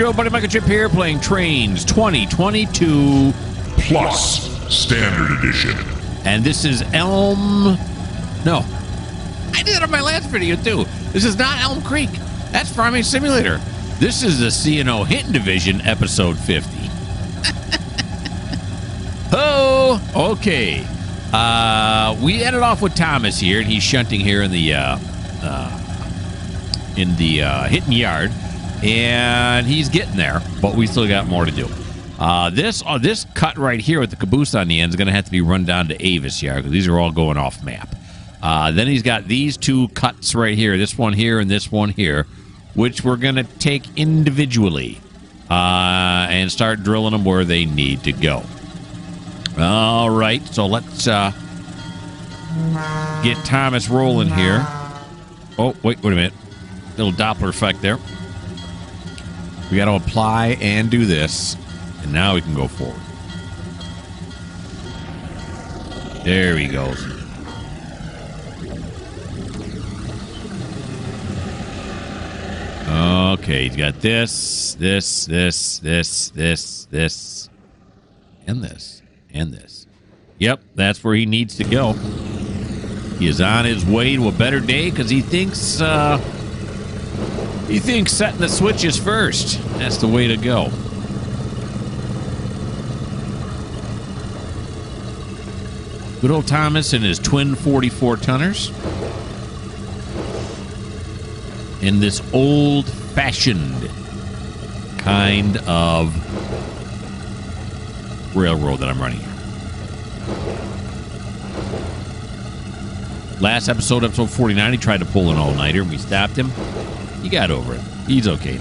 your old buddy Mikerowchip here, playing Trainz 2022 Plus Standard Edition. And this is Elm... No. I did it on my last video, too. This is not Elm Creek. That's Farming Simulator. This is the CNO Hinton Division, episode 50. Oh, okay. We ended off with Thomas here, and he's shunting here in the Hinton yard, and he's getting there, but we still got more to do. This cut right here with the caboose on the end is going to have to be run down to Avis yard because these are all going off map. Then he's got these two cuts right here, this one here and this one here, which we're going to take individually and start drilling them where they need to go. All right, so let's get Thomas rolling here. Oh, wait a minute. Little Doppler effect there. We got to apply and do this, and now we can go forward. There he goes. Okay, he's got this, and this. And this. Yep, that's where he needs to go. He is on his way to a better day because he thinks setting the switches first. That's the way to go. Good old Thomas and his twin 44-tonners. In this old-fashioned kind of railroad that I'm running here. Last episode 49, he tried to pull an all-nighter, and we stopped him. He got over it. He's okay.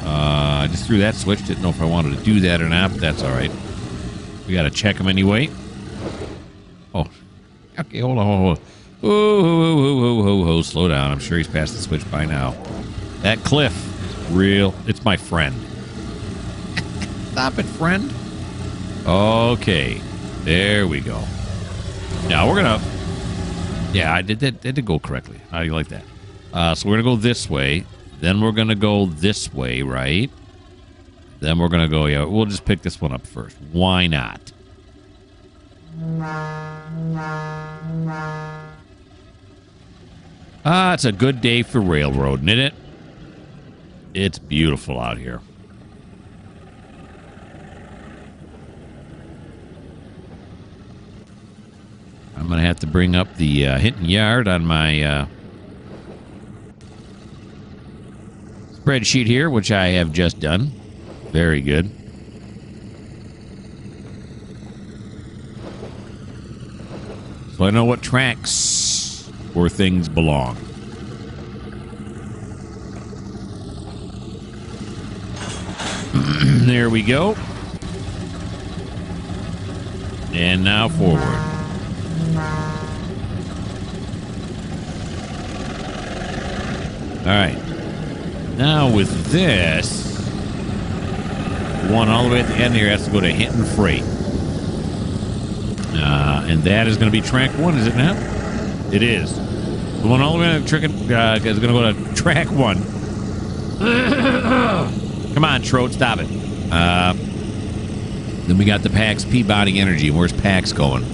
I just threw that switch. Didn't know if I wanted to do that or not, but that's all right. We got to check him anyway. Oh, okay, hold on. Whoa, slow down. I'm sure he's past the switch by now. That cliff. Real, it's my friend. Stop it, friend. Okay, there we go. Now we're gonna. Yeah, I did that. Did go correctly. How do you like that? So we're gonna go this way. Then we're gonna go this way, right? Then we're gonna go. Yeah, we'll just pick this one up first. Why not? It's a good day for railroading, isn't it? It's beautiful out here. I'm going to have to bring up the Hinton yard on my spreadsheet here, which I have just done. Very good. So I know what tracks where things belong. There we go. And now forward. All right. Now with this, one all the way at the end here has to go to Hinton Freight. And that is going to be track 1, is it not? It is. The one all the way to track is going to go to track 1. Come on, Trode, stop it. Then we got the PAX Peabody Energy. Where's PAX going?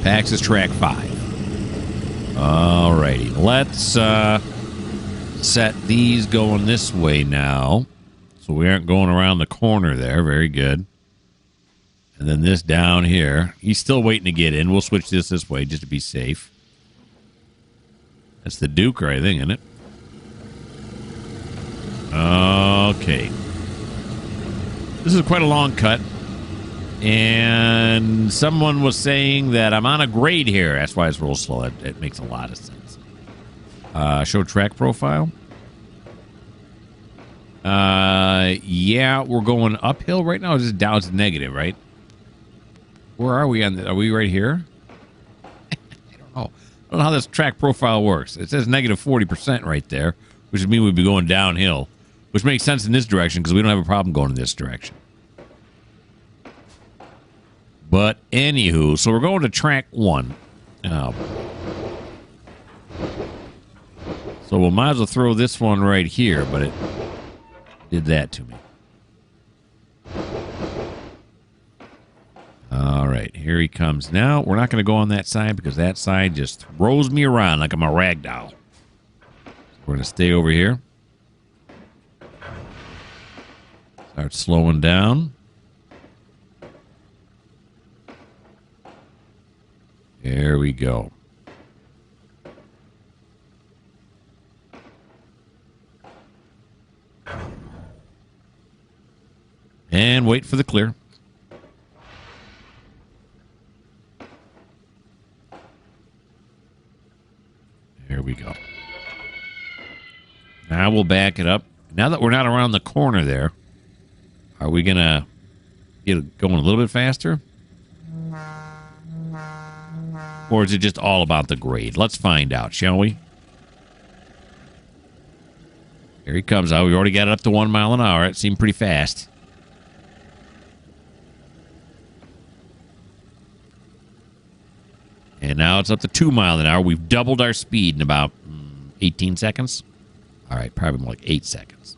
PAX is track 5. All righty. Let's set these going this way now. So we aren't going around the corner there. Very good. And then this down here. He's still waiting to get in. We'll switch this way just to be safe. That's the Duker, I think, isn't it? Okay. This is quite a long cut. And someone was saying that I'm on a grade here. That's why it's real slow. It makes a lot of sense. Show track profile. Yeah, we're going uphill right now. It's just down to negative, right? Where are we on? Are we right here? I don't know. I don't know how this track profile works. It says negative 40% right there, which would mean we'd be going downhill, which makes sense in this direction because we don't have a problem going in this direction. But anywho, so we're going to track 1. So So we might as well throw this one right here, but it did that to me. All right, here he comes now. We're not going to go on that side because that side just throws me around like I'm a rag doll. So we're going to stay over here. Start slowing down. There we go. And wait for the clear. There we go. Now we'll back it up. Now that we're not around the corner there, are we going to get it going a little bit faster? Or is it just all about the grade? Let's find out, shall we? Here he comes out. We already got it up to 1 mile an hour. It seemed pretty fast. And now it's up to 2 miles an hour. We've doubled our speed in about 18 seconds. All right, probably more like 8 seconds.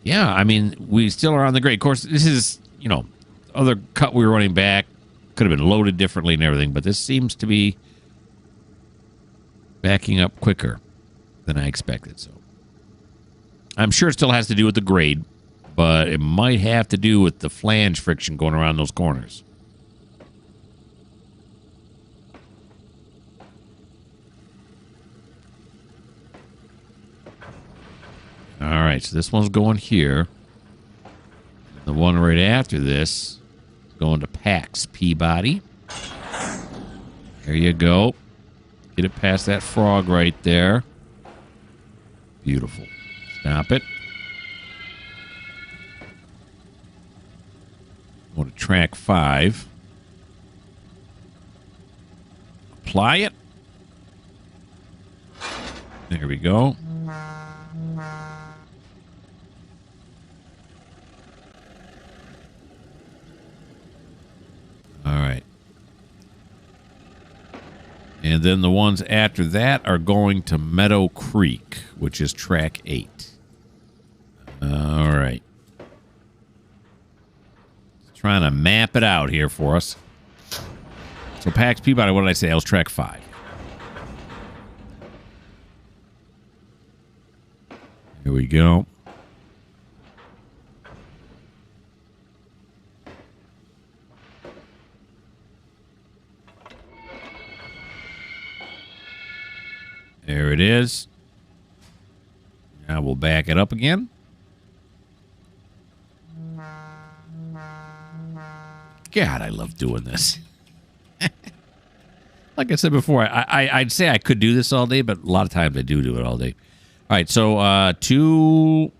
Yeah, I mean, we still are on the grade. Of course, this is, other cut we were running back. Could have been loaded differently and everything, but this seems to be backing up quicker than I expected. So I'm sure it still has to do with the grade, but it might have to do with the flange friction going around those corners. All right, so this one's going here. The one right after this is going to Pax Peabody. There you go. Get it past that frog right there. Beautiful. Stop it. Go to track 5. Apply it. There we go. All right. And then the ones after that are going to Meadow Creek, which is track 8. All right. Trying to map it out here for us. So Pax Peabody, what did I say? That was track 5. Here we go. There it is. Now we'll back it up again. God, I love doing this. Like I said before, I'd say I could do this all day, but a lot of times I do it all day. All right, so 2,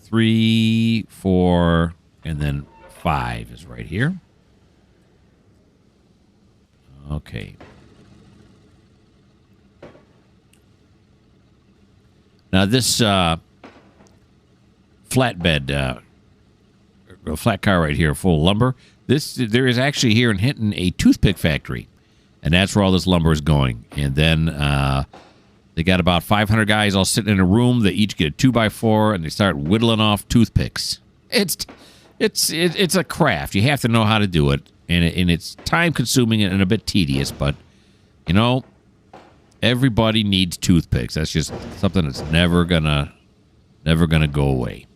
3, 4, and then 5 is right here. Okay. Now, this flatbed, flat car right here, full of lumber, there is actually here in Hinton a toothpick factory, and that's where all this lumber is going. And then they got about 500 guys all sitting in a room. They each get a 2x4, and they start whittling off toothpicks. It's a craft. You have to know how to do it, and it's time-consuming and a bit tedious, but, everybody needs toothpicks. That's just something that's never gonna go away.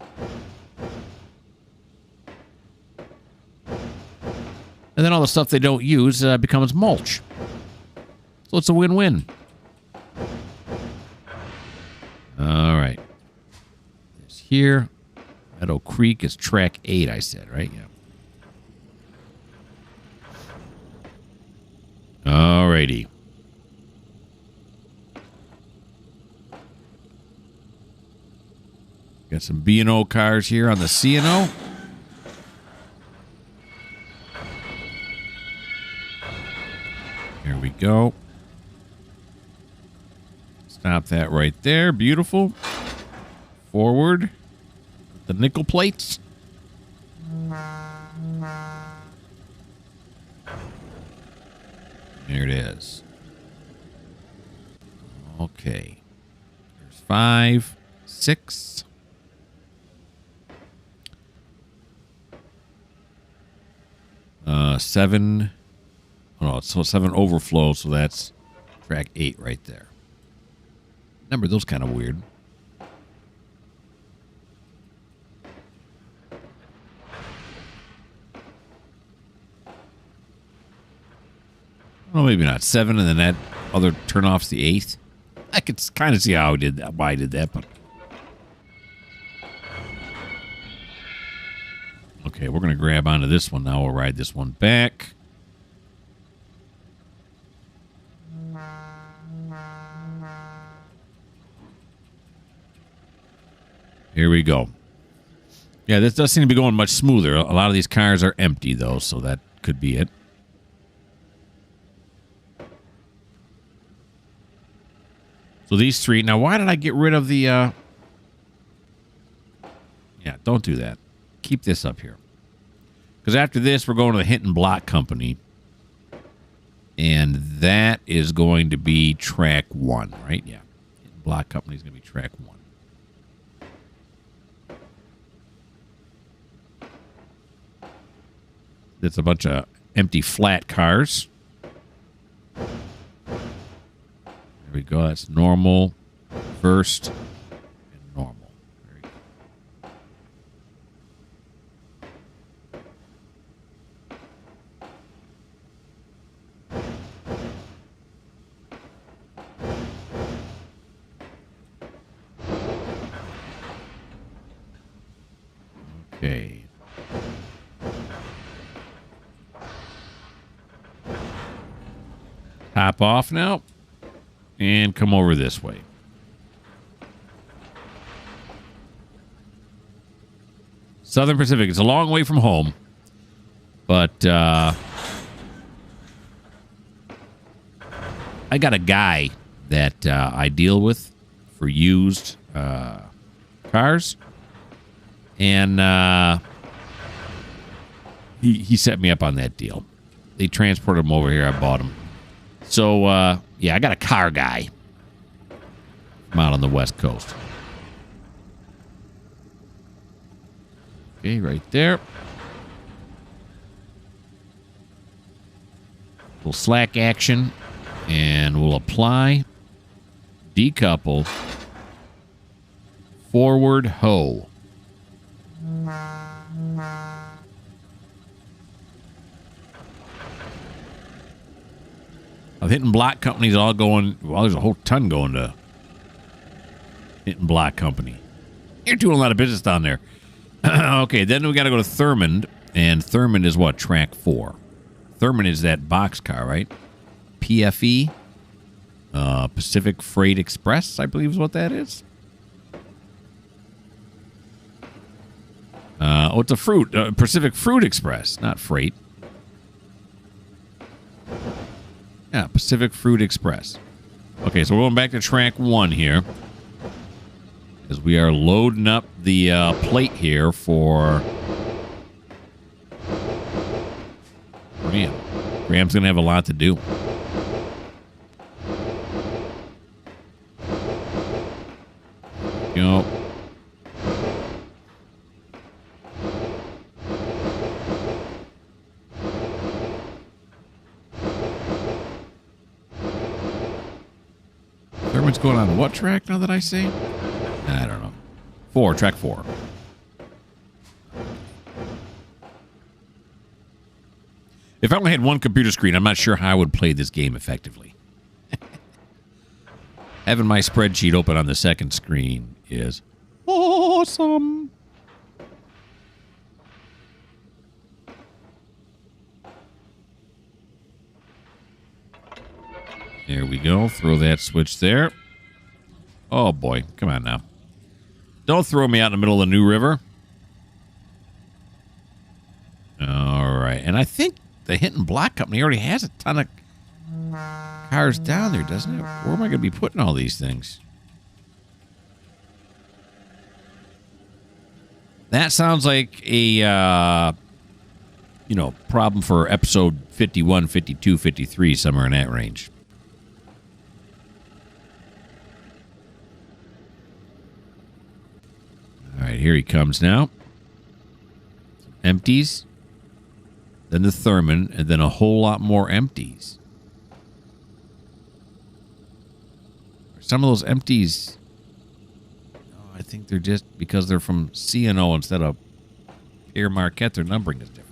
And then all the stuff they don't use becomes mulch. So it's a win-win. All right. There's here. Meadow Creek is track 8, I said, right? Yeah. All righty. Got some B&O cars here on the C&O. Here we go. Stop that right there. Beautiful. Forward. The nickel plates. There it is. Okay. There's 5, 6. Seven. Oh, no, so 7 overflow, so that's track 8 right there. Number those kind of weird. Well, maybe not 7, and then that other turnoff's the 8th. I could kind of see how I did that, why I did that, but okay, we're gonna grab onto this one now. We'll ride this one back. Here we go. Yeah, this does seem to be going much smoother. A lot of these cars are empty, though, so that could be it. So these 3. Now, why did I get rid of the... Yeah, don't do that. Keep this up here. Because after this, we're going to the Hinton Block Company. And that is going to be track 1, right? Yeah. Hinton Block Company is going to be track 1. It's a bunch of empty flat cars. There we go. That's normal, first, and normal. There you go. Okay. Hop off now and come over this way. Southern Pacific. It's a long way from home, but I got a guy that I deal with for used cars, and he set me up on that deal. They transported him over here. I bought him. So, yeah, I got a car guy from out on the West Coast. Okay, right there. Little slack action, and we'll apply, decouple, forward hoe. Hinton Block Company's all going... Well, there's a whole ton going to Hinton Block Company. You're doing a lot of business down there. Okay, then we got to go to Thurmond. And Thurmond is what? Track 4. Thurmond is that boxcar, right? PFE. Pacific Freight Express, I believe is what that is. Oh, it's a fruit. Pacific Fruit Express, not freight. Yeah, Pacific Fruit Express. Okay, so we're going back to track 1 here. As we are loading up the plate here for Graham. Graham's going to have a lot to do. You know. What's going on? What track now that I say? I don't know. 4, track 4. If I only had one computer screen, I'm not sure how I would play this game effectively. Having my spreadsheet open on the second screen is awesome. There we go. Throw that switch there. Oh, boy. Come on now. Don't throw me out in the middle of the New River. All right. And I think the Hinton Block Company already has a ton of cars down there, doesn't it? Where am I going to be putting all these things? That sounds like a, problem for episode 51, 52, 53, somewhere in that range. right, here he comes now. Empties. Then the Thurman, and then a whole lot more empties. Some of those empties, I think they're just because they're from C&O instead of Pierre Marquette, their numbering is different.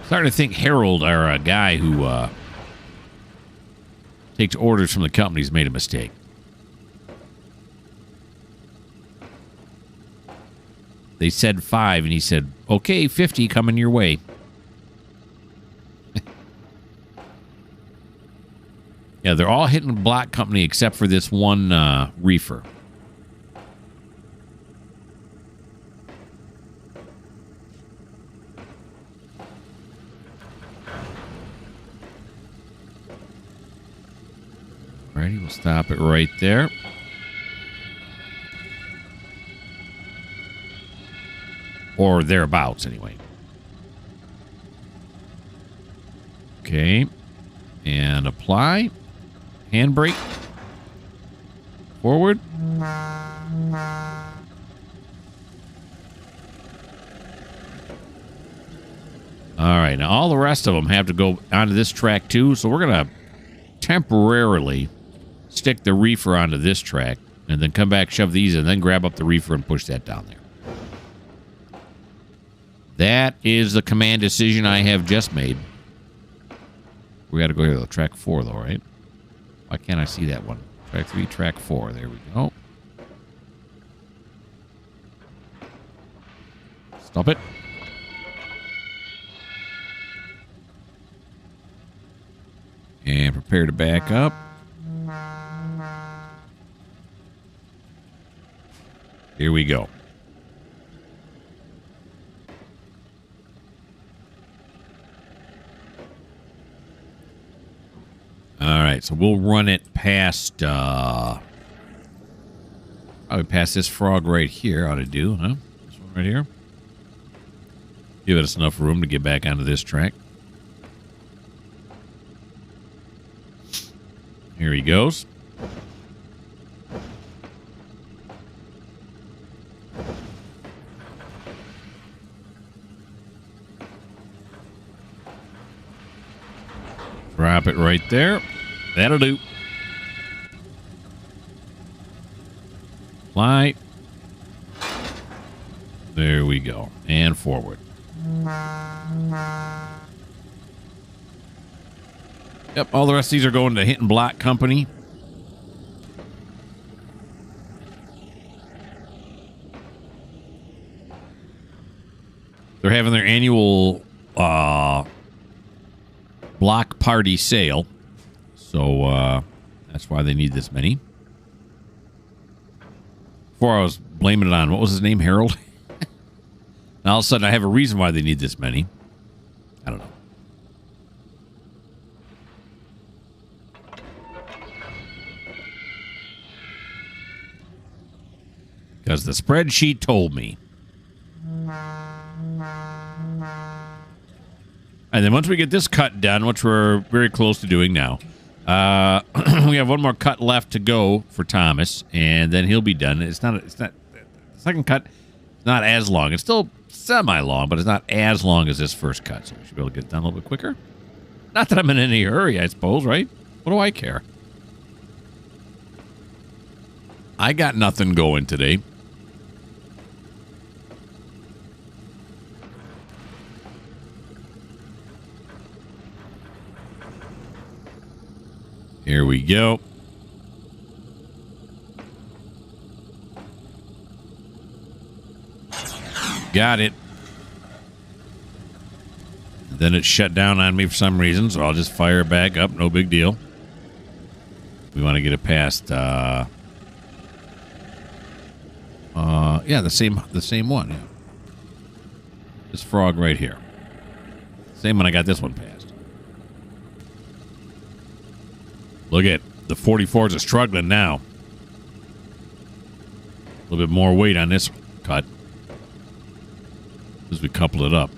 Starting to think Harold, our guy who takes orders from the companies, made a mistake. They said 5, and he said, okay, 50 coming your way. Yeah, they're all hitting Black Company except for this one reefer. Alrighty, we'll stop it right there. Or thereabouts, anyway. Okay. And apply. Handbrake. Forward. Alright, now all the rest of them have to go onto this track too, so we're going to temporarily stick the reefer onto this track, and then come back, shove these, and then grab up the reefer and push that down there. That is the command decision I have just made. We got to go here, though. Track 4, though, right? Why can't I see that one? Track 3, track 4. There we go. Stop it. And prepare to back up. Here we go. All right, so we'll run it past, probably past this frog right here ought to do, huh? This one right here. Give us enough room to get back onto this track. Here he goes. Drop it right there. That'll do. Fly. There we go. And forward. Yep, all the rest of these are going to Hinton Black Company. They're having their annual block party sale. So that's why they need this many. Before I was blaming it on, what was his name, Harold? Now all of a sudden I have a reason why they need this many. I don't know. Because the spreadsheet told me. And then once we get this cut done, which we're very close to doing now, we have one more cut left to go for Thomas, and then he'll be done. It's not the second cut. It's not as long. It's still semi-long, but it's not as long as this first cut, so we should be able to get it done a little bit quicker. Not that I'm in any hurry, I suppose, right? What do I care? I got nothing going today. Here we go. Got it. Then it shut down on me for some reason, so I'll just fire it back up. No big deal. We want to get it past, yeah, the same one. Yeah. This frog right here. Same one I got this one past. Look at the 44s are struggling now. A little bit more weight on this cut. as we couple it up.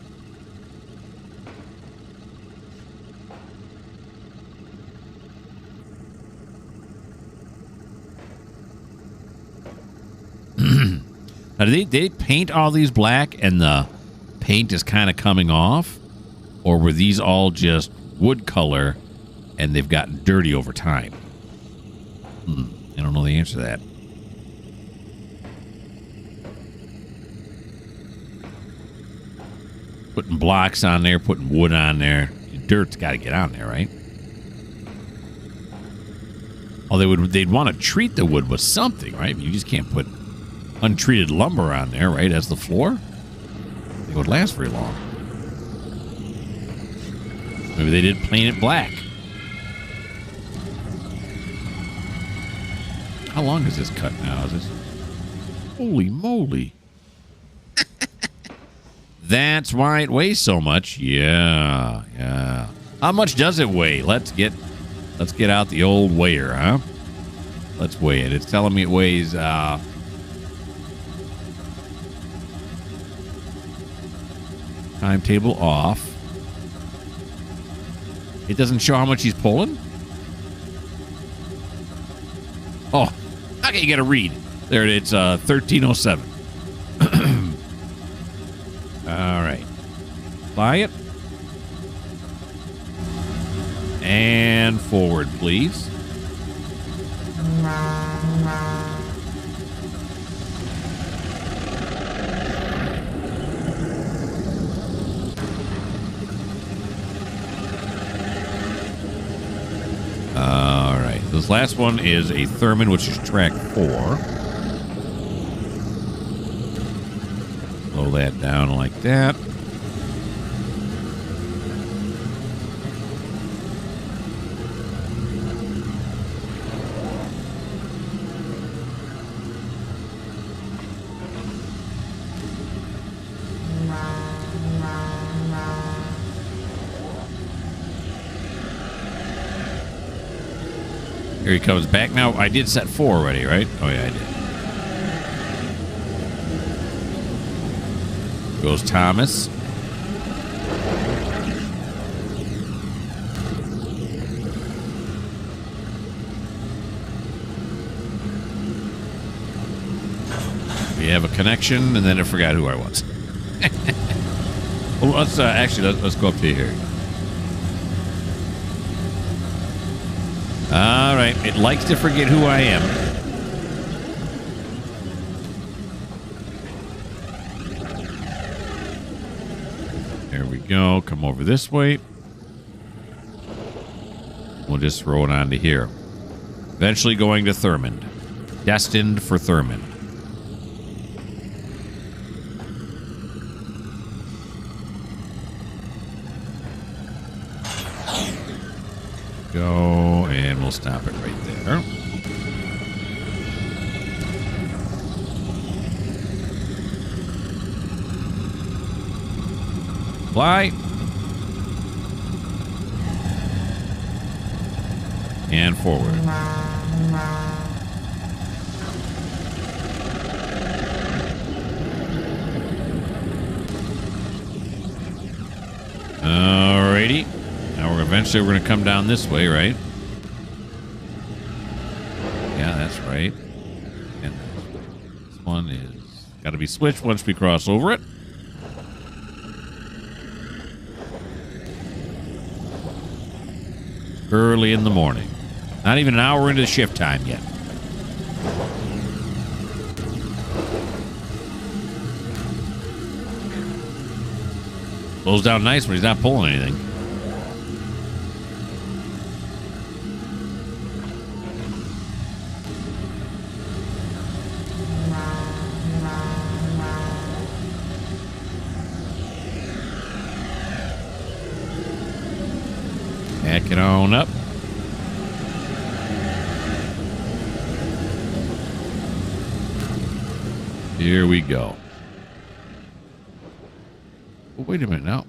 Now, did they paint all these black and the paint is kind of coming off? Or were these all just wood color and they've gotten dirty over time? I don't know the answer to that. Putting blocks on there, putting wood on there. Dirt's got to get on there, right? Oh, they'd want to treat the wood with something, right? You just can't put untreated lumber on there, right, as the floor. It would last very long. Maybe they did paint it black. How long is this cut now? Is this... Holy moly. That's why it weighs so much. Yeah, yeah. How much does it weigh? Let's get out the old weigher, huh? Let's weigh it. It's telling me it weighs timetable off. It doesn't show how much he's pulling. Oh, okay, you got to read. There, it's 1307. All right. Apply it. And forward, please. All right. This last one is a Thurman, which is track 4. Slow that down like that. Here he comes back. Now, I did set 4 already, right? Oh, yeah, I did. Goes Thomas. We have a connection, and then I forgot who I was. Well, let's let's go up to here. All right, it likes to forget who I am. There we go. Come over this way. We'll just throw it onto here. Eventually going to Thurmond. Destined for Thurmond. Go, and we'll stop it right there. Fly. And forward. Alrighty. Now eventually we're going to come down this way, right? Yeah, that's right. And this one is got to be switched once we cross over it. Early in the morning. Not even an hour into shift time yet. Slows down nice when he's not pulling anything. Back it on up. Here we go. Oh, wait a minute now.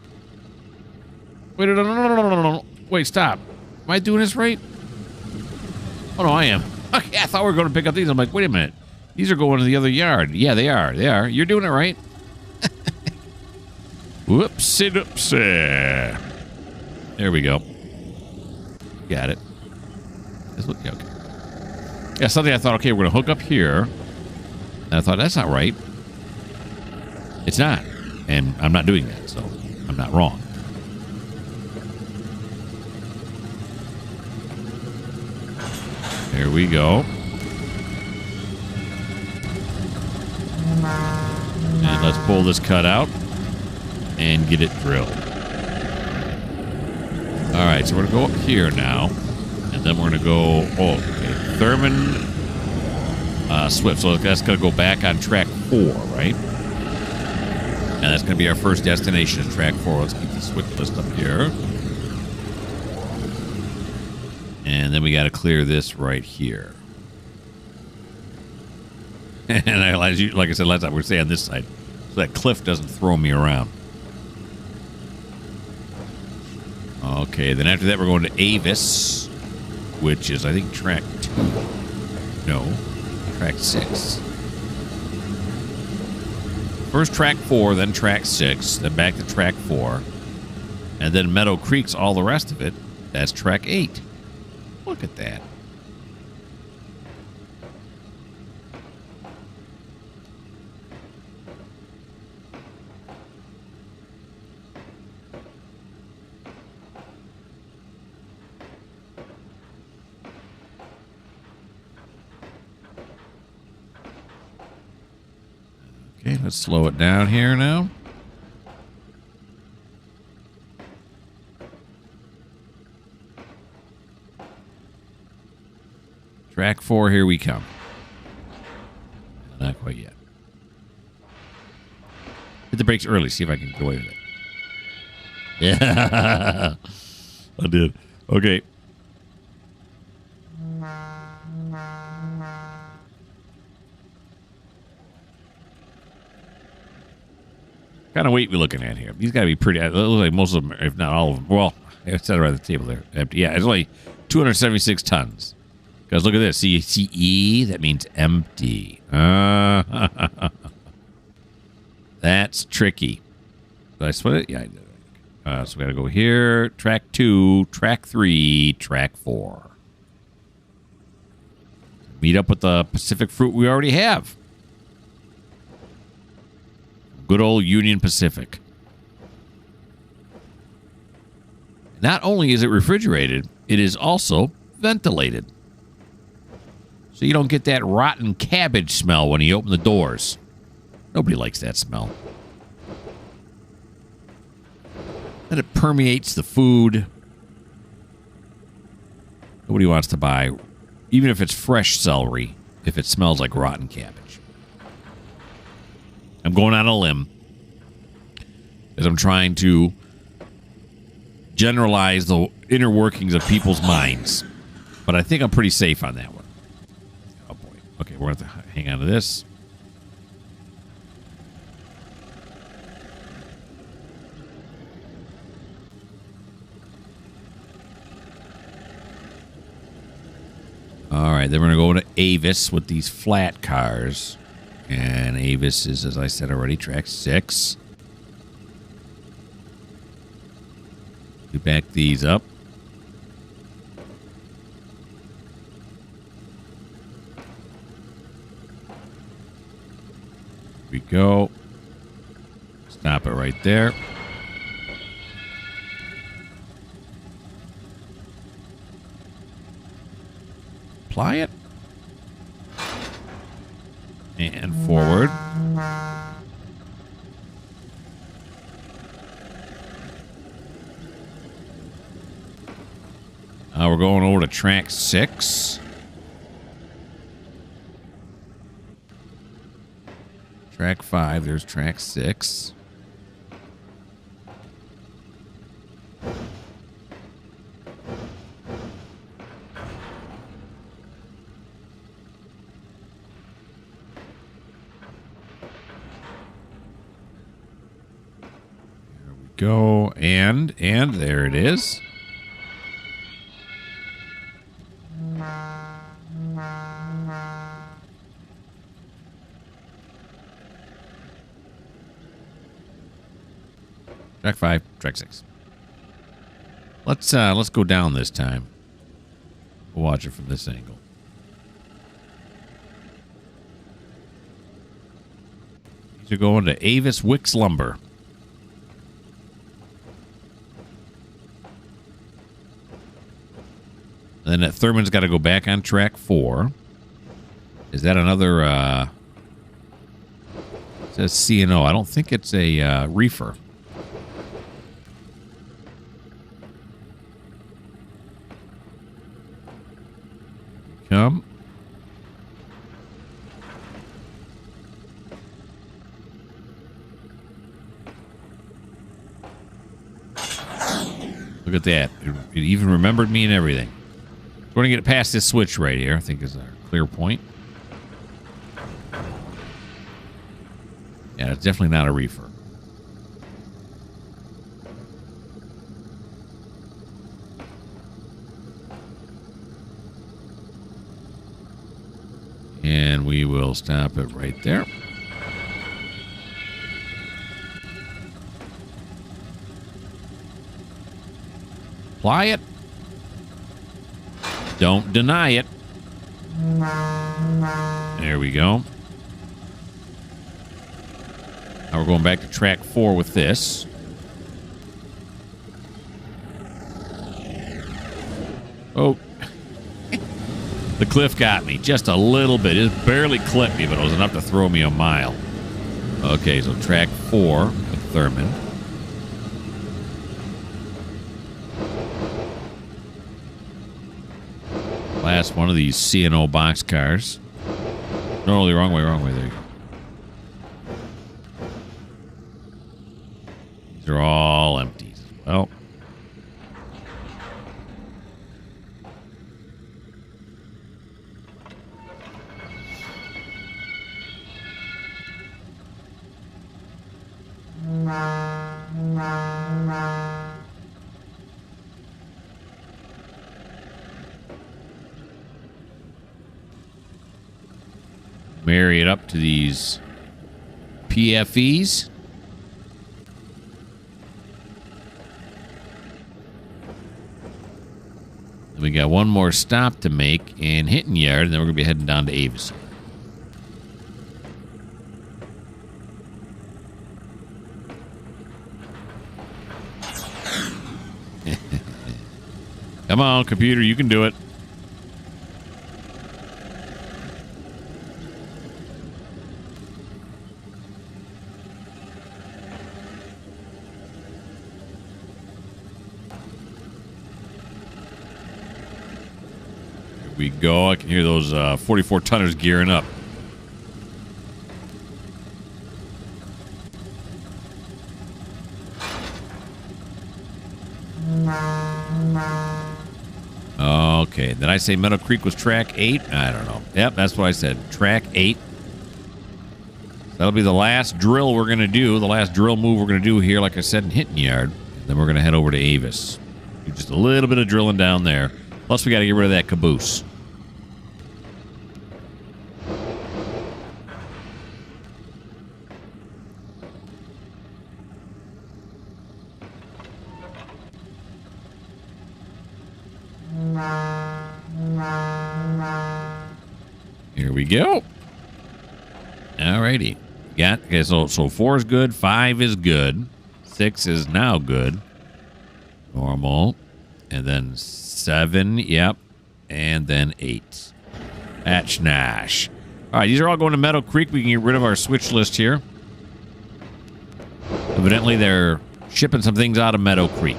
Wait, no. Wait, stop. Am I doing this right? Oh, no, I am. Okay, I thought we were going to pick up these. I'm like, wait a minute. These are going to the other yard. Yeah, they are. They are. You're doing it right. Whoopsie doopsie. There we go. Got it. Yeah, okay. Yeah, suddenly I thought, okay, we're going to hook up here. And I thought, that's not right. It's not. And I'm not doing that, so I'm not wrong. There we go. And let's pull this cut out and get it drilled. All right, so we're going to go up here now. And then we're going to go, okay, Thurman Swift. So that's going to go back on track 4, right? And that's going to be our first destination, is track 4. Let's keep the Swift list up here. And then we got to clear this right here. And like I said last time, we're staying on this side, so that cliff doesn't throw me around. Okay, then after that, we're going to Avis, which is, I think, track 2. No, track 6. First track 4, then track 6, then back to track 4. And then Meadow Creek's all the rest of it. That's track 8. Look at that. Okay, let's slow it down here now. Track 4, here we come. Not quite yet. Hit the brakes early, see if I can get away with it. Yeah, I did. Okay. Kind of weight we looking at here? These got to be pretty. It looks like most of them, if not all of them. Well, it's set around the table there. Empty. Yeah, it's only 276 tons. Because look at this. See E? That means empty. That's tricky. Did I split it? Yeah, I did. So we got to go here. Track 2, track 3, track 4. Meet up with the Pacific fruit we already have. Good old Union Pacific. Not only is it refrigerated, it is also ventilated. So you don't get that rotten cabbage smell when you open the doors. Nobody likes that smell. And it permeates the food. Nobody wants to buy, even if it's fresh celery, if it smells like rotten cabbage. I'm going on a limb as I'm trying to generalize the inner workings of people's minds. But I think I'm pretty safe on that one. Oh, boy. Okay, we're going to have to hang on to this. All right, then we're going to go to Avis with these flat cars. And Avis is, as I said already, track 6. We back these up. Here we go. Stop it right there. Apply it. And forward. We're going over to track 6. Track 5, there's track 6. Go and there it is. Track 5, track 6. Let's go down this time. We'll watch it from this angle. These are going to Avis Wicks Lumber. And then that Thurman's got to go back on track 4. Is that another, it says C&O. I don't think it's a reefer. Come. Look at that. It even remembered me and everything. We're going to get past this switch right here, I think is our clear point. Yeah, it's definitely not a reefer. And we will stop it right there. Apply it. Don't deny it. There we go. Now we're going back to track 4 with this. Oh. The cliff got me just a little bit. It barely clipped me, but it was enough to throw me a mile. Okay, so track 4 with Thurman. Last one of these C&O box cars. No, the wrong way, wrong way. There you go. These are all empties. Well. Marry it up to these PFEs. Then we got one more stop to make in Hinton Yard, and then we're going to be heading down to Avis. Come on, computer, you can do it. We go. I can hear those 44 tonners gearing up. Okay. Did I say Meadow Creek was track 8? I don't know. Yep, that's what I said. Track 8. That'll be the last drill we're going to do. The last drill move we're going to do here, like I said, in Hinton Yard. Then we're going to head over to Avis. Do just a little bit of drilling down there. Plus, we got to get rid of that caboose. Here we go. Alrighty. Got okay, so 4 is good, 5 is good, 6 is now good. Normal. And then 7, yep. And then 8. That's nice. Alright, these are all going to Meadow Creek. We can get rid of our switch list here. Evidently they're shipping some things out of Meadow Creek.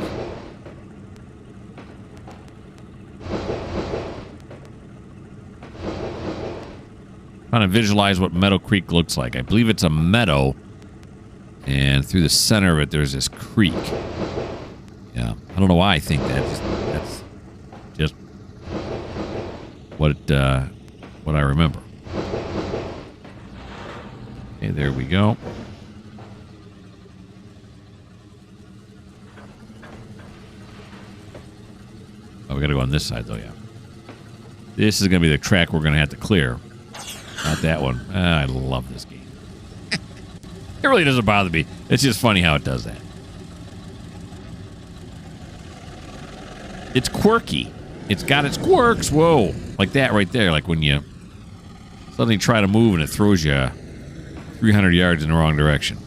Trying to visualize what Meadow Creek looks like. I believe it's a meadow, and through the center of it, there's this creek. Yeah, I don't know why I think that. That's just what I remember. Okay, there we go. Oh, we got to go on this side, though. Yeah, this is going to be the track we're going to have to clear. Not that one. I love this game. It really doesn't bother me. It's just funny how it does that. It's quirky. It's got its quirks. Whoa. Like that right there. Like when you suddenly try to move and it throws you 300 yards in the wrong direction.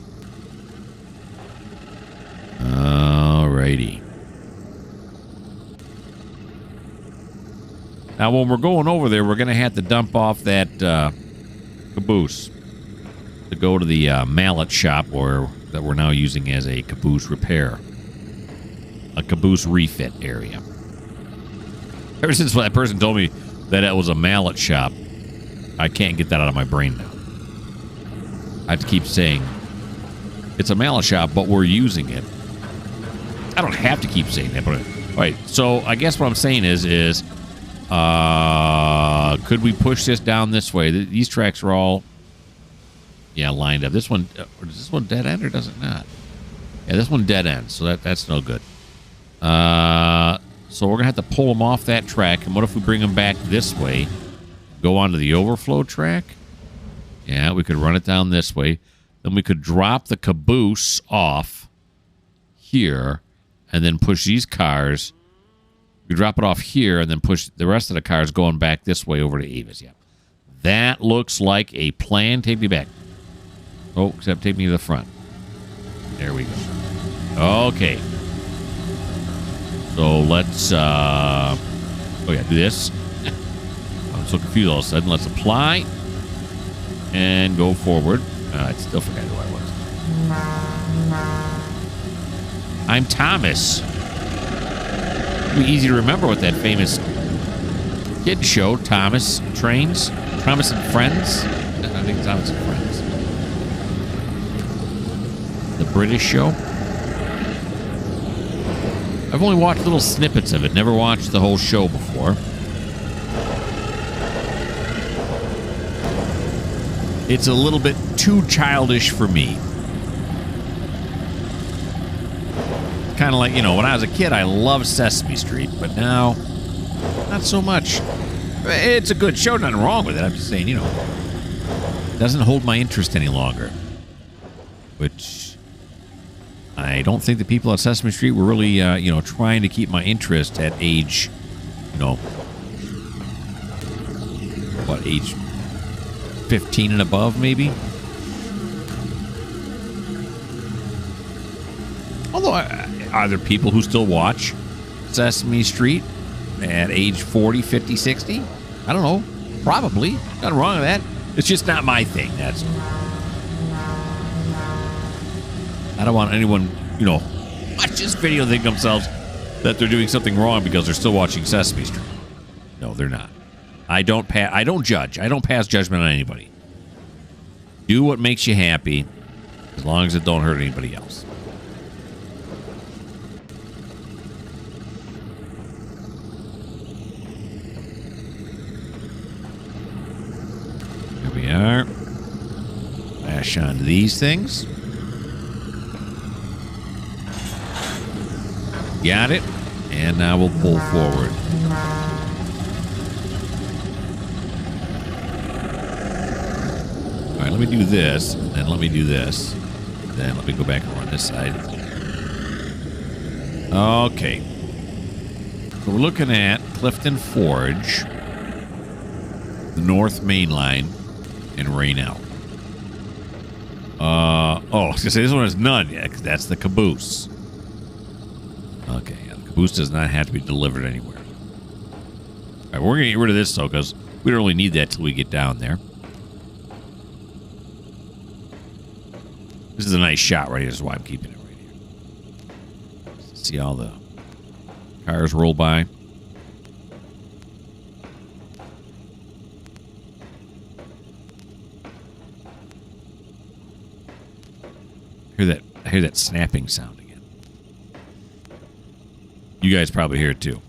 Alrighty. Now, when we're going over there, we're going to have to dump off that caboose to go to the mallet shop that we're now using as a caboose repair. A caboose refit area. Ever since that person told me that it was a mallet shop, I can't get that out of my brain now. I have to keep saying, it's a mallet shop, but we're using it. I don't have to keep saying that, but... Alright, so I guess what I'm saying is could we push this down this way? These tracks are all, lined up. This one, does this one dead end or does it not? Yeah, this one dead end, so that's no good. So we're going to have to pull them off that track. And what if we bring them back this way? Go onto the overflow track? Yeah, we could run it down this way. Then we could drop the caboose off here and then push these cars. We drop it off here and then push the rest of the cars going back this way over to Avis. Yeah. That looks like a plan. Take me back. Oh, except take me to the front. There we go. Okay. So let's, do this. I'm so confused all of a sudden. Let's apply and go forward. I still forgot who I was. I'm Thomas. It'd be easy to remember with that famous kid show, Thomas Trainz. Thomas and Friends. I think Thomas and Friends. The British show. I've only watched little snippets of it. Never watched the whole show before. It's a little bit too childish for me. Kind of like, when I was a kid, I loved Sesame Street, but now, not so much. It's a good show, nothing wrong with it. I'm just saying, it doesn't hold my interest any longer. Which, I don't think the people at Sesame Street were really, trying to keep my interest at age, age 15 and above, maybe? Although, are there people who still watch Sesame Street at age 40, 50, 60? I don't know. Probably. Nothing wrong with that. It's just not my thing. That's all. I don't want anyone, watch this video and think to themselves that they're doing something wrong because they're still watching Sesame Street. No, they're not. I don't judge. I don't pass judgment on anybody. Do what makes you happy, as long as it don't hurt anybody else. Here we are. Lash onto these things. Got it. And now we'll pull forward. All right, let me do this, and then let me do this. Then let me go back and run this side. Okay. So we're looking at Clifton Forge, the North Main Line, and Raynell. I was going to say this one has none yet, because that's the caboose. Okay, yeah, the caboose does not have to be delivered anywhere. All right, we're going to get rid of this, though, because we don't really need that till we get down there. This is a nice shot right here. This is why I'm keeping it right here. See all the cars roll by. I hear that snapping sound again. You guys probably hear it too.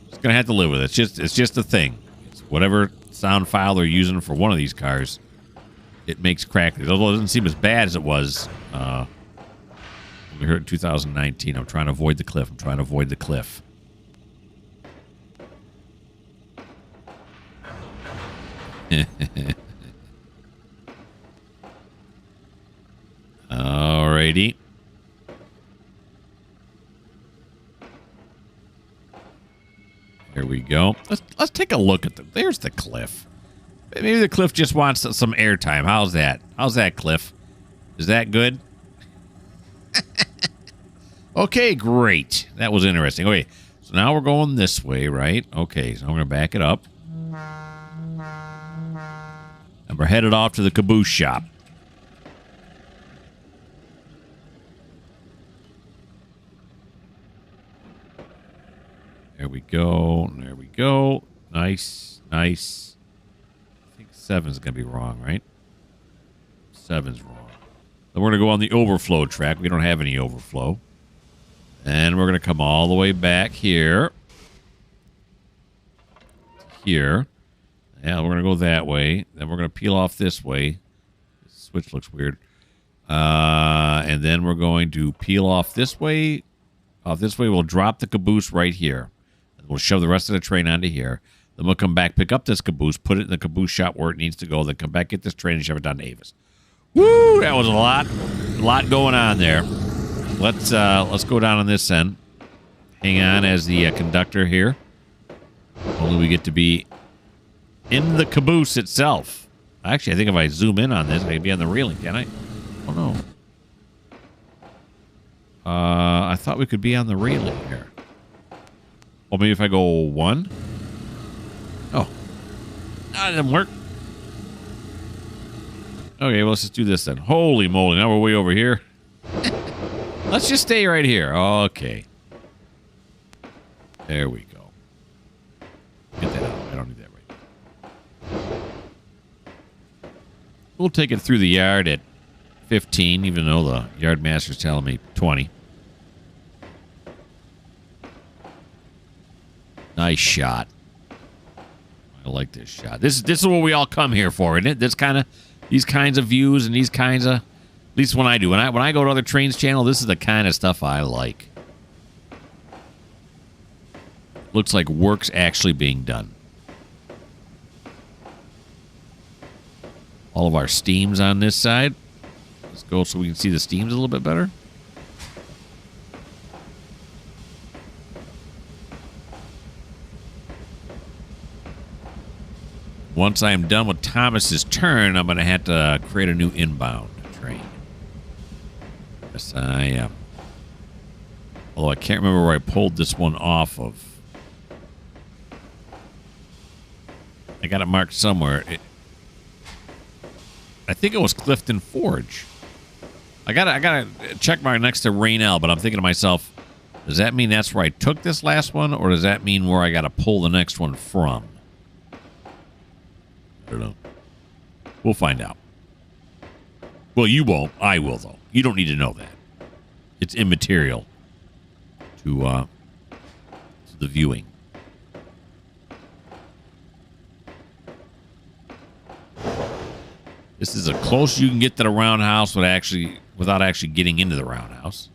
Just gonna have to live with it. It's just a thing. It's whatever sound file they're using for one of these cars, it makes crackles. Although it doesn't seem as bad as it was when we heard in 2019. I'm trying to avoid the cliff. Alrighty. we go. Let's take a look at there's the cliff. Maybe the cliff just wants some airtime. How's that? How's that, cliff? Is that good? Okay, great. That was interesting. Okay, so now we're going this way, right? Okay, so I'm going to back it up. And we're headed off to the caboose shop. There we go. There we go. Nice, nice. I think 7's going to be wrong, right? 7's wrong. Then we're going to go on the overflow track. We don't have any overflow. And we're going to come all the way back here. Here. Yeah, we're going to go that way. Then we're going to peel off this way. This switch looks weird. And then we're going to peel off this way. Off this way, we'll drop the caboose right here. We'll shove the rest of the train onto here. Then we'll come back, pick up this caboose, put it in the caboose shop where it needs to go, then come back, get this train, and shove it down to Avis. Woo! That was a lot going on there. Let's go down on this end. Hang on as the conductor here. Only we get to be in the caboose itself. Actually, I think if I zoom in on this, I can be on the railing, can I? Oh, no. I thought we could be on the railing here. Well, maybe if I go 1. Oh. That didn't work. Okay, well, let's just do this then. Holy moly, now we're way over here. Let's just stay right here. Okay. There we go. Get that out. I don't need that right now. We'll take it through the yard at 15, even though the yard master's telling me 20. Nice shot. I like this shot. This is what we all come here for, isn't it? These kinds of views and these kinds of, at least when I do. When I go to other Trainz channel, this is the kind of stuff I like. Looks like work's actually being done. All of our steams on this side. Let's go so we can see the steams a little bit better. Once I'm done with Thomas's turn, I'm going to have to create a new inbound train. Yes, I am. Although I can't remember where I pulled this one off of. I got it marked somewhere. I think it was Clifton Forge. I got a check mark next to Rainell, but I'm thinking to myself, does that mean that's where I took this last one, or does that mean where I got to pull the next one from? I don't know. We'll find out. Well, you won't. I will, though. You don't need to know that. It's immaterial to the viewing. This is as close as you can get to the roundhouse without actually getting into the roundhouse.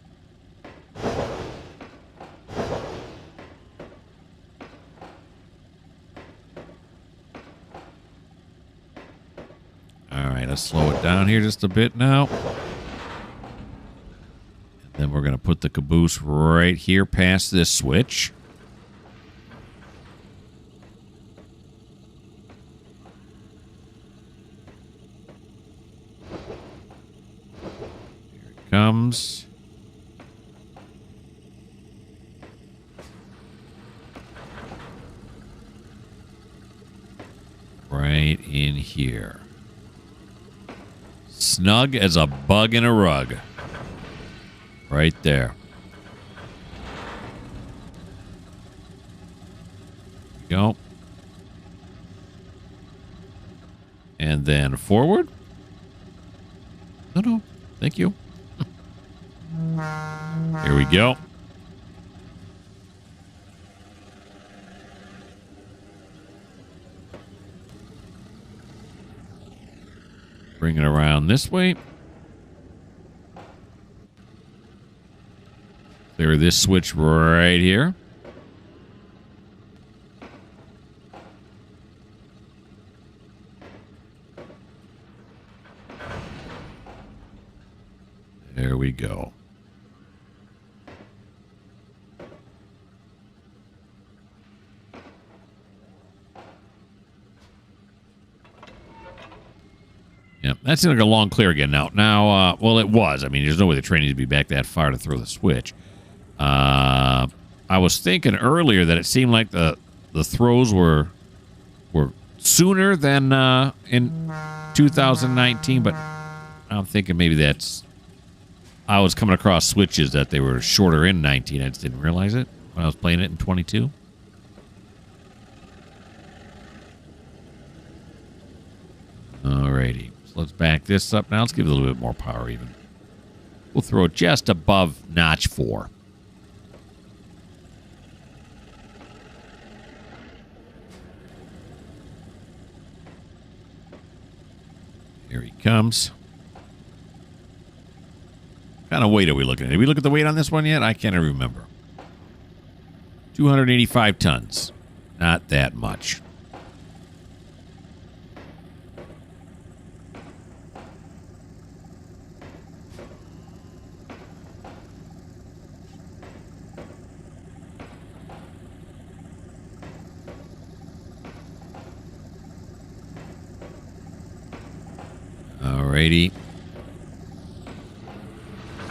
All right, let's slow it down here just a bit now. And then we're going to put the caboose right here past this switch. Here it comes. Right in here. Snug as a bug in a rug. Right there. Go. And then forward. No. Thank you. Here we go. Bring it around this way. Clear this switch right here. There we go. That seems like a long clear again now. Well, it was. I mean, there's no way the train needs to be back that far to throw the switch. I was thinking earlier that it seemed like the throws were sooner than in 2019, but I'm thinking maybe that's... I was coming across switches that they were shorter in 19. I just didn't realize it when I was playing it in 22. Alrighty. So let's back this up now. Let's give it a little bit more power even. We'll throw it just above notch 4. Here he comes. What kind of weight are we looking at? Did we look at the weight on this one yet? I can't even remember. 285 tons. Not that much. Alrighty.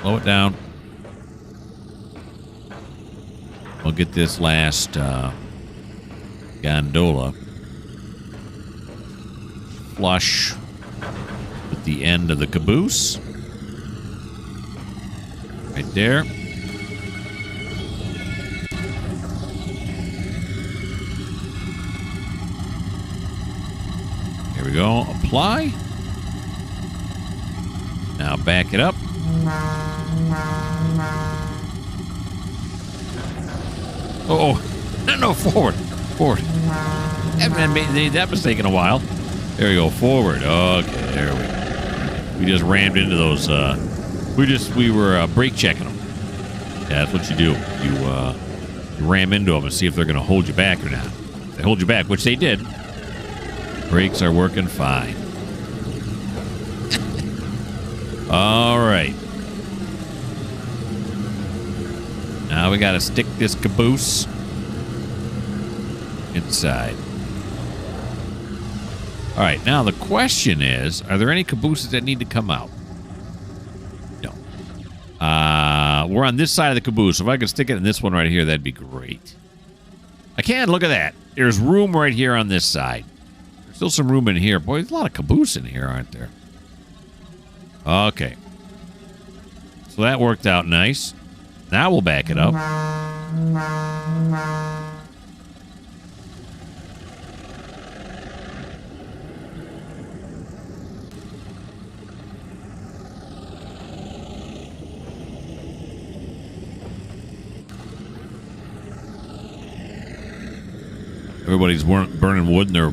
Slow it down. We'll get this last gondola flush with the end of the caboose. Right there. There we go. Apply. Now back it up. Oh, no, forward. Forward. That made that mistake in a while. There we go, forward. Okay, there we go. We just rammed into those. We were brake checking them. Yeah, that's what you do. You ram into them and see if they're going to hold you back or not. If they hold you back, which they did. Brakes are working fine. All right. Now we got to stick this caboose inside. All right. Now the question is, are there any cabooses that need to come out? No. We're on this side of the caboose. If I could stick it in this one right here, that'd be great. I can. Look at that. There's room right here on this side. There's still some room in here. Boy, there's a lot of caboose in here, aren't there? Okay. So that worked out nice. Now we'll back it up. Everybody's burning wood in their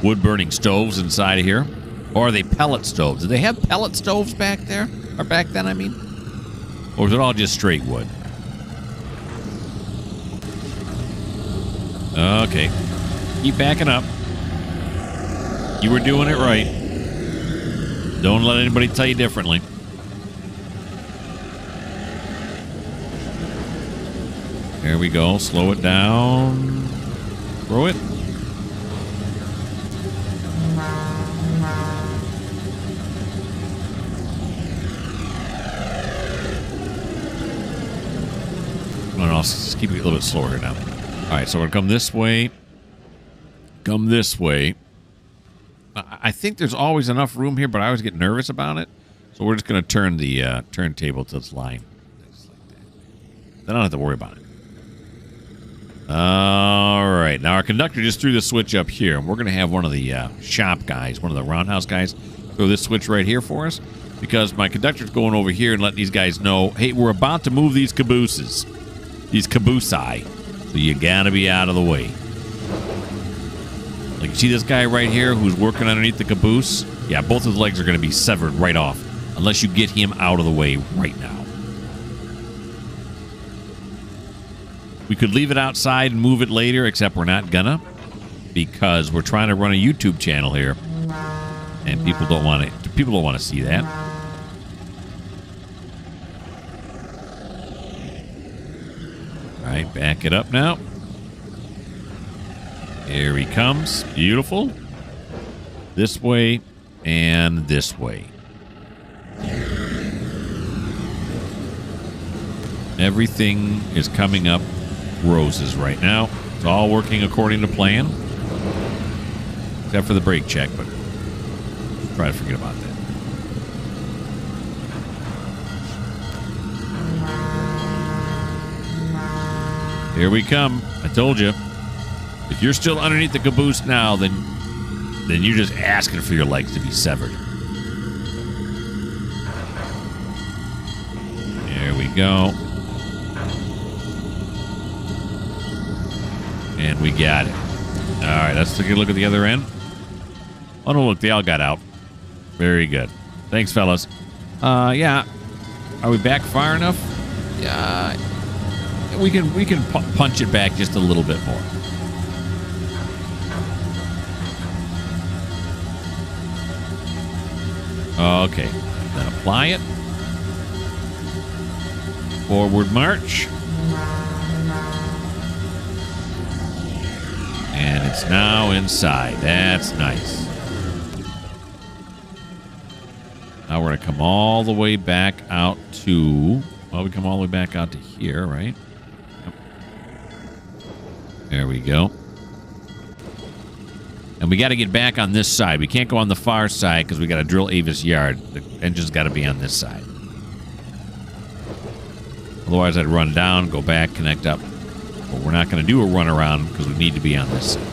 wood-burning stoves inside of here. Or are they pellet stoves? Do they have pellet stoves back there? Or back then, I mean? Or is it all just straight wood? Okay. Keep backing up. You were doing it right. Don't let anybody tell you differently. There we go. Slow it down. Throw it. No, just keep it a little bit slower here now. All right, so we're going to come this way. Come this way. I think there's always enough room here, but I always get nervous about it. So we're just going to turn the turntable to its line. Just like that. Then I don't have to worry about it. All right. Now, our conductor just threw the switch up here. And we're going to have one of the shop guys, one of the roundhouse guys, throw this switch right here for us. Because my conductor's going over here and letting these guys know, hey, we're about to move these cabooses. These caboosei. So you got to be out of the way. Like, you see this guy right here who's working underneath the caboose? Yeah, both his legs are going to be severed right off. Unless you get him out of the way right now. We could leave it outside and move it later, except we're not gonna. Because we're trying to run a YouTube channel here. And people don't want to see that. All right, back it up now. Here he comes. Beautiful. This way and this way. Everything is coming up roses right now. It's all working according to plan. Except for the brake check, but try to forget about that. Here we come. I told you. If you're still underneath the caboose now, then you're just asking for your legs to be severed. There we go. And we got it. All right, let's take a look at the other end. Oh, no, look, they all got out. Very good. Thanks, fellas. Yeah. Are we back far enough? Yeah. We can punch it back just a little bit more. Okay. Then apply it. Forward march. And it's now inside. That's nice. Now we're going to come all the way back out to... Well, we come all the way back out to here, right? Yep. There we go. And we got to get back on this side. We can't go on the far side because we got to drill Avis Yard. The engine's got to be on this side. Otherwise, I'd run down, go back, connect up. But we're not going to do a run around because we need to be on this side.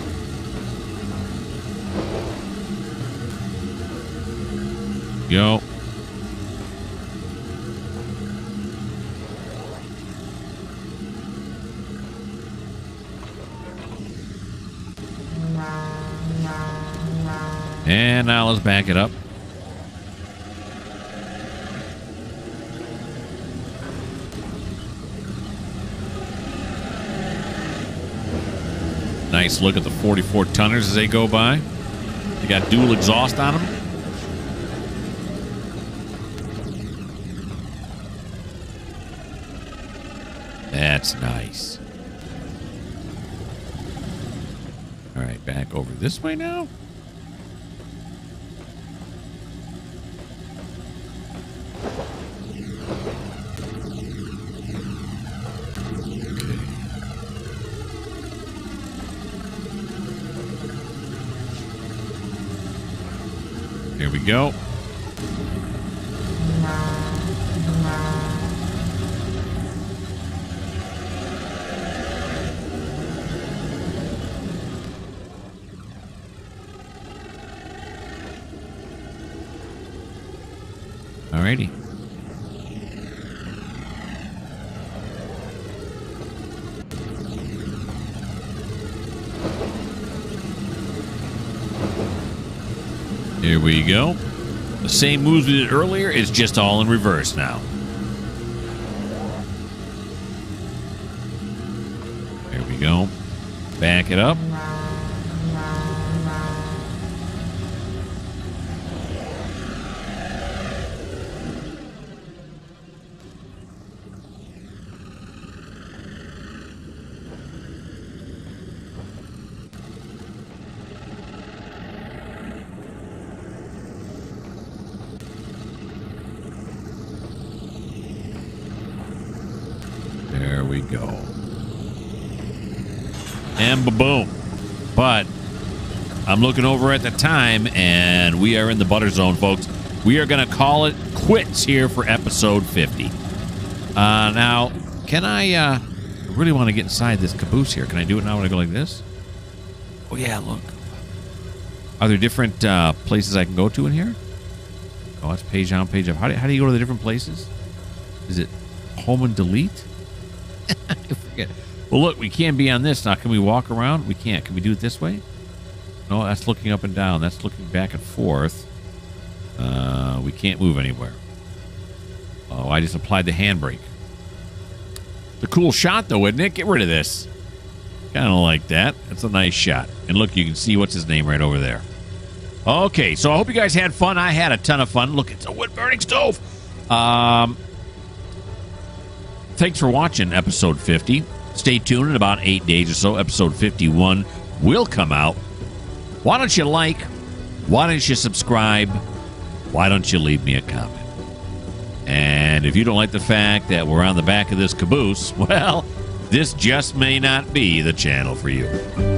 Go. And now let's back it up. Nice look at the 44 tonners as they go by. They got dual exhaust on them. That's nice. All right, back over this way now. Here we go. Alrighty. Here we go. The same moves we did earlier, it's just all in reverse now. There we go. Back it up. There we go. And ba-boom. But I'm looking over at the time, and we are in the butter zone, folks. We are going to call it quits here for episode 50. Now, can I really want to get inside this caboose here. Can I do it now when I go like this? Oh, yeah, look. Are there different places I can go to in here? Oh, that's page down, page up. How do you go to the different places? Is it home and delete? I forget. Well, look, we can't be on this now. Can we walk around? We can't. Can we do it this way? No, that's looking up and down. That's looking back and forth. We can't move anywhere. Oh, I just applied the handbrake. It's a cool shot, though, isn't it? Get rid of this. Kind of like that. That's a nice shot. And look, you can see what's his name right over there. Okay, so I hope you guys had fun. I had a ton of fun. Look, it's a wood-burning stove. Thanks for watching episode 50. Stay tuned. In about 8 days or so, episode 51 will come out. Why don't you like, Why don't you subscribe? Why don't you leave me a comment? And if you don't like the fact that we're on the back of this caboose, well, this just may not be the channel for you.